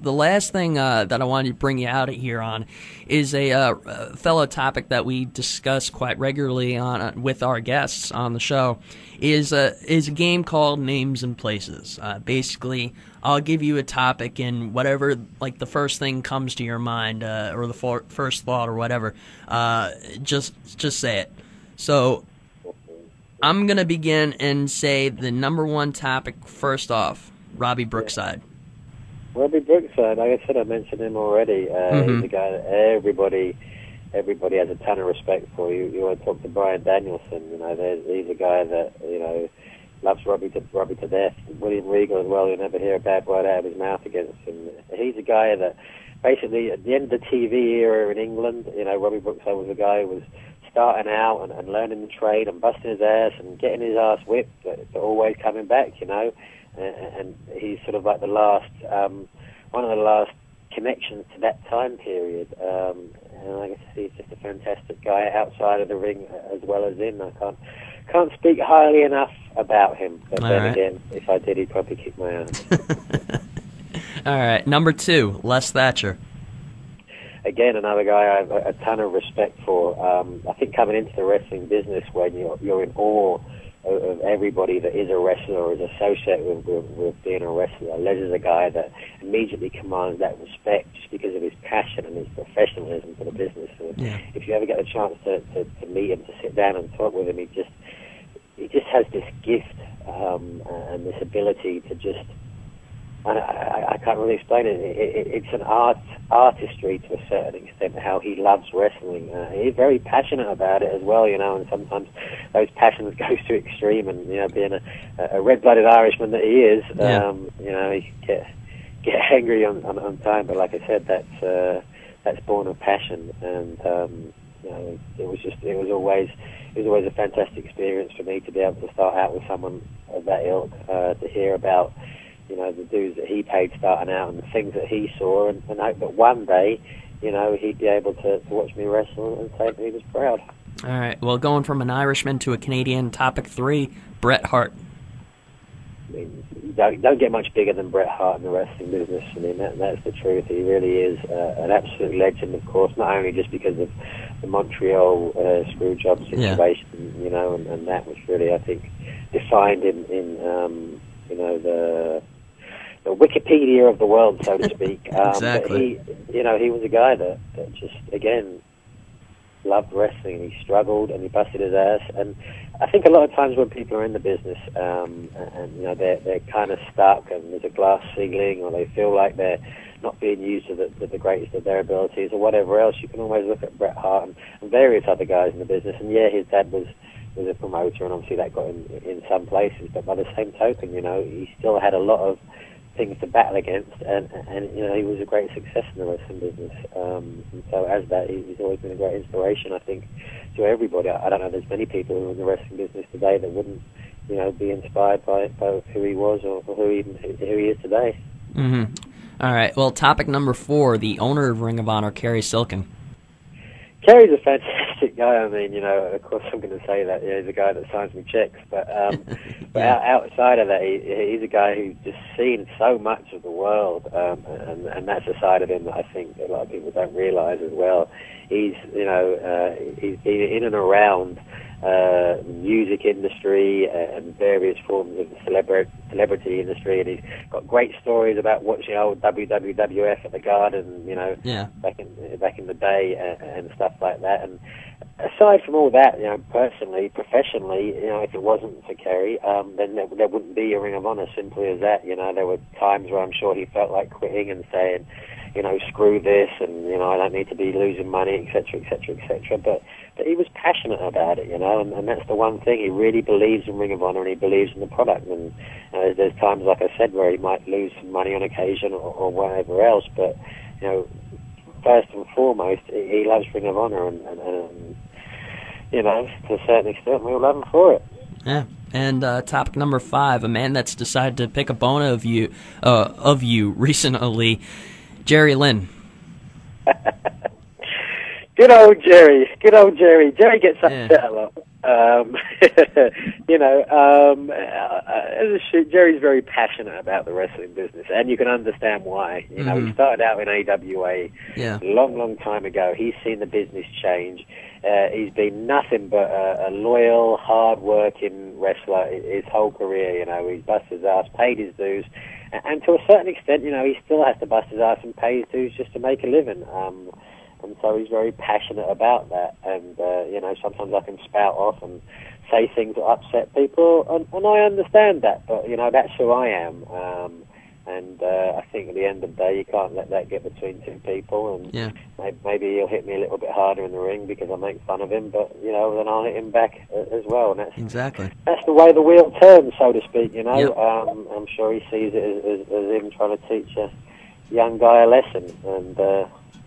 the last thing that I wanted to bring you out here on is a fellow topic that we discuss quite regularly on with our guests on the show. Is a game called Names and Places. Basically, I'll give you a topic, and whatever, like, the first thing comes to your mind, or the first thought, or whatever, just say it. So I'm gonna begin and say the number one topic first off. Robbie Brookside. Robbie Brookside, like I said, I mentioned him already. He's a guy that everybody has a ton of respect for. You want to talk to Brian Danielson, he's a guy that, loves Robbie to death. William Regal as well, you'll never hear a bad word out of his mouth against him. He's a guy that, basically, at the end of the TV era in England, Robbie Brookside was a guy who was starting out and learning the trade and busting his ass and getting his ass whipped, but always coming back, and he's sort of like the last, one of the last connections to that time period. And I guess he's just a fantastic guy outside of the ring as well as in. I can't speak highly enough about him. But again, if I did, he'd probably kick my ass. All right, number 2, Les Thatcher. Again, another guy I have a ton of respect for. I think coming into the wrestling business when you're in awe of everybody that is a wrestler or is associated with being a wrestler. Les is a guy that immediately commands that respect just because of his passion and his professionalism for the business. And if you ever get a chance to meet him, to sit down and talk with him, he just has this gift and this ability to just, I can't really explain it. It's an artistry to a certain extent, how he loves wrestling. He's very passionate about it as well, and sometimes those passions go to extreme, and, being a red-blooded Irishman that he is, he can get angry on time, but like I said, that's born of passion, and, it was always a fantastic experience for me to be able to start out with someone of that ilk, to hear about the dues that he paid starting out and the things that he saw, and hope that one day, he'd be able to watch me wrestle and say that he was proud. All right, well, going from an Irishman to a Canadian, topic 3, Bret Hart. I mean, you don't get much bigger than Bret Hart in the wrestling business. I mean, that's the truth. He really is an absolute legend, of course, not only just because of the Montreal screw job situation, and that was really, I think, defined in the Wikipedia of the world, so to speak. Exactly. But he was a guy that just, again, loved wrestling. He struggled and he busted his ass. And I think a lot of times when people are in the business, and they're kind of stuck and there's a glass ceiling, or they feel like they're not being used to the greatest of their abilities or whatever else, you can always look at Bret Hart and various other guys in the business. And his dad was a promoter, and obviously that got him in some places, but by the same token, he still had a lot of things to battle against, and he was a great success in the wrestling business. And so as that, he's always been a great inspiration, I think, to everybody. I don't know, there's many people who are in the wrestling business today that wouldn't, be inspired by who he was or who he is today. Mm-hmm. All right, well, topic number 4, the owner of Ring of Honor, Kerry Silkin. Kerry's a fantastic guy. I mean, of course I'm going to say that. He's a guy that signs me checks. But outside of that, he's a guy who's just seen so much of the world, and that's a side of him that I think a lot of people don't realise as well. He's been in and around the music industry and various forms of the celebrity industry, and he's got great stories about watching old WWF at the Garden, back in the day and stuff like that. And aside from all that, personally, professionally, if it wasn't for Kerry, then there wouldn't be a Ring of Honor. Simply as that. There were times where I'm sure he felt like quitting and saying, screw this, and I don't need to be losing money, etc., etc., etc. But he was passionate about it, and that's the one thing. He really believes in Ring of Honor, and he believes in the product. And there's times, like I said, where he might lose some money on occasion or whatever else, but first and foremost, he loves Ring of Honor, and to a certain extent, we all love him for it. Yeah. And topic number 5, a man that's decided to pick a bone of you recently, Jerry Lynn. Good old Jerry. Jerry gets upset a lot. Jerry's very passionate about the wrestling business, and you can understand why. You know, he started out in AWA long time ago. He's seen the business change. He's been nothing but a loyal, hard-working wrestler his whole career. You know, he's busted his ass, paid his dues, and to a certain extent, you know, he still has to bust his ass and pay his dues just to make a living. And so he's very passionate about that. And, you know, sometimes I can spout off and say things that upset people, and I understand that. But, you know, that's who I am. I think at the end of the day, you can't let that get between two people. And maybe he'll hit me a little bit harder in the ring because I make fun of him. But, you know, then I'll hit him back as well. And that's the way the wheel turns, so to speak, you know. I'm sure he sees it as him trying to teach a young guy a lesson. And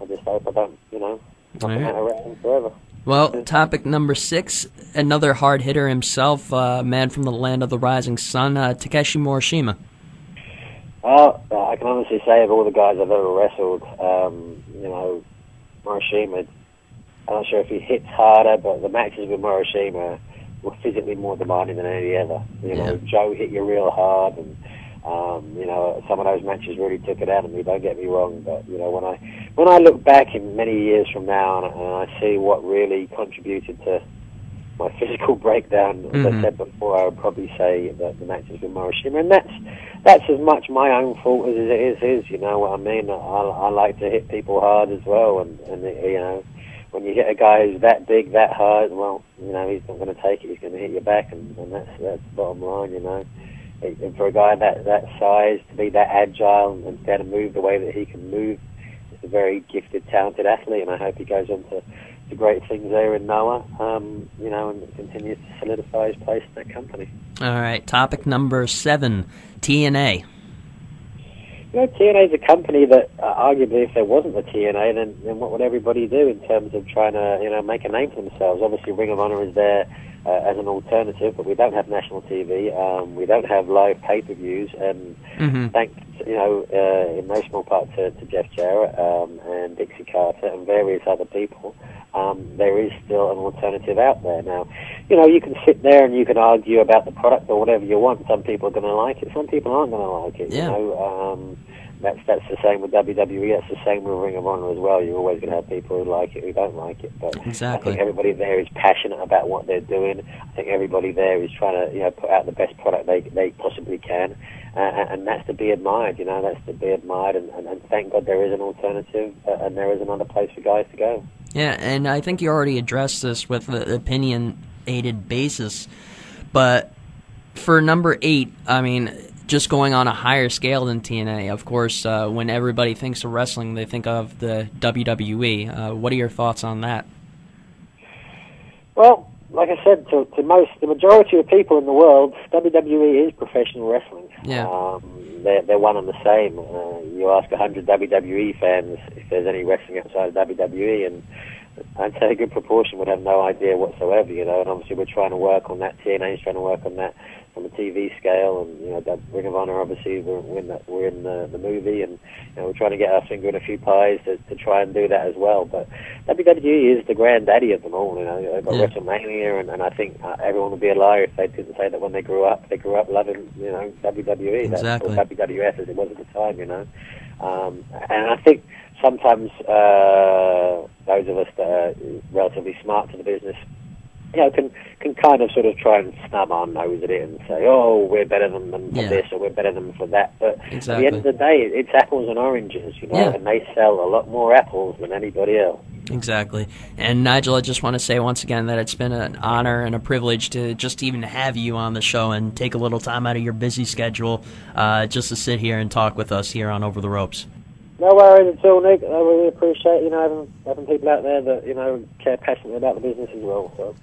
I just hope I don't, you know, come out of wrestling forever. Well, topic number 6, another hard hitter himself, man from the land of the rising sun, Takeshi Morishima. I can honestly say of all the guys I've ever wrestled, you know, Morishima, I'm not sure if he hits harder, but the matches with Morishima were physically more demanding than any other. You know, Joe hit you real hard, and you know, some of those matches really took it out of me, don't get me wrong, but, you know, when I look back in many years from now and I see what really contributed to my physical breakdown, as I said before, I would probably say that the matches with Morishima, and that's as much my own fault as it is his, you know what I mean? I like to hit people hard as well, and you know, when you hit a guy who's that big, that hard, well, you know, he's not going to take it, he's going to hit you back, and that's the bottom line, you know. And for a guy that size, to be that agile and be able to move the way that he can move, he's a very gifted, talented athlete, and I hope he goes on to great things there in Noah, you know, and continues to solidify his place in that company. All right, topic number 7, TNA. You know, TNA is a company that, arguably, if there wasn't a TNA, then what would everybody do in terms of trying to, you know, make a name for themselves? Obviously, Ring of Honor is there as an alternative, but we don't have national TV, we don't have live pay-per-views, and thanks, you know, in no small part to Jeff Jarrett and Dixie Carter and various other people, there is still an alternative out there. Now, you know, you can sit there and you can argue about the product or whatever you want. Some people are going to like it, some people aren't going to like it, you know. That's the same with WWE. That's the same with Ring of Honor as well. You're always going to have people who like it, who don't like it. But I think everybody there is passionate about what they're doing. I think everybody there is trying to, you know, put out the best product they possibly can, and that's to be admired. You know, that's to be admired. And thank God there is an alternative, and there is another place for guys to go. Yeah, and I think you already addressed this with the opinion-aided basis, but for number 8, I mean, just going on a higher scale than TNA, of course, when everybody thinks of wrestling, they think of the WWE. What are your thoughts on that? Well, like I said, the majority of people in the world, WWE is professional wrestling. Yeah. They're one and the same. You ask 100 WWE fans if there's any wrestling outside of WWE, and I'd say a good proportion would have no idea whatsoever, you know, and obviously we're trying to work on that. TNA is trying to work on that on the TV scale, and, you know, Ring of Honor, obviously, we're in the movie, and, you know, we're trying to get our finger in a few pies to try and do that as well. But WWE is the granddaddy of them all, you know. They've got WrestleMania, and I think everyone would be a liar if they didn't say that when they grew up loving, you know, WWE. Exactly. Or WWF as it was at the time, you know. And I think sometimes those of us that are relatively smart to the business, you know, can kind of sort of try and snub our nose at it and say, oh, we're better than them for this or we're better than them for that. But at the end of the day, it's apples and oranges, you know, and they sell a lot more apples than anybody else. Exactly. And Nigel, I just want to say once again that it's been an honor and a privilege to just even have you on the show and take a little time out of your busy schedule just to sit here and talk with us here on Over the Ropes. No worries at all, Nick. I really appreciate, you know, having people out there that, you know, care passionately about the business as well. So.